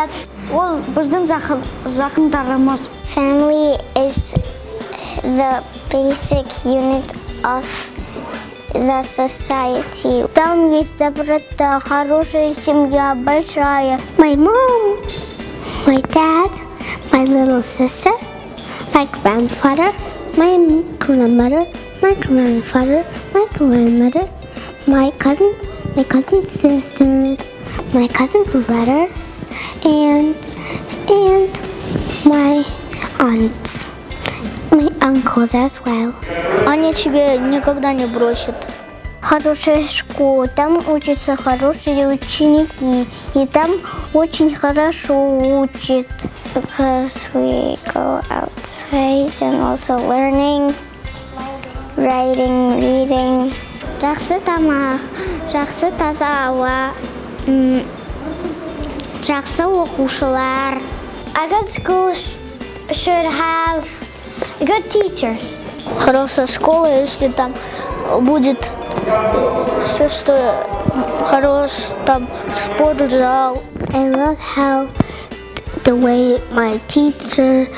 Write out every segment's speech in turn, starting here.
болады. Ол біздің жақындарымыз. Family is the basic unit of the society. Там есть доброта, хорошая семья, большая. My mom, my dad, my little sister, my grandfather, my grandmother, my grandfather, my grandmother, my cousin sisters, my cousin brothers, and my aunts, my uncles as well. Они тебя никогда не бросят. Хорошая школа, там учатся хорошие ученики, и там очень хорошо учат. Because we go outside and also learning, writing, reading. Жақсы тамақ, жақсы таза ауа, жақсы оқушылар. A good school should have good teachers. Хорошая школа, если там будет все, что хорош, там спортзал. I love how the way my teacher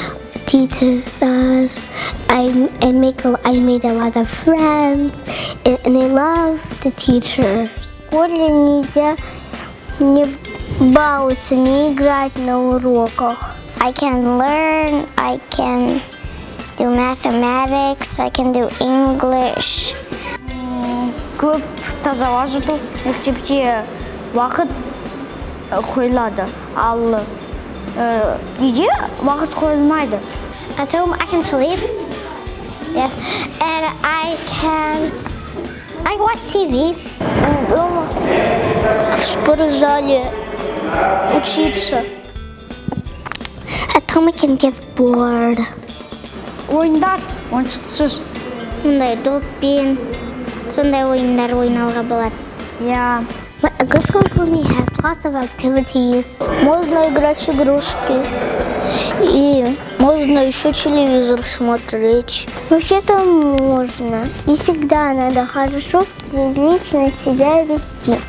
teaches us. I made a lot of friends, and I love the teachers. В школе нельзя не баловаться, не играть на уроках. I can learn, I can do mathematics, I can do English. Көп тазалажыту мектепте уақыт қойылады, ал үйде уақыт қойылмайды. At home I can sleep, yes, and I watch TV. Дома, в спортзале учиться. At home I can get bored. Ойындар, ойыншықсыз. Сондай доппен, сондай ойындар ойнауға болады. Я. A good school for me has lots of activities. Можно играть в игрушки. И можно еще телевизор смотреть. Вообще-то можно. И всегда надо хорошо, прилично себя вести.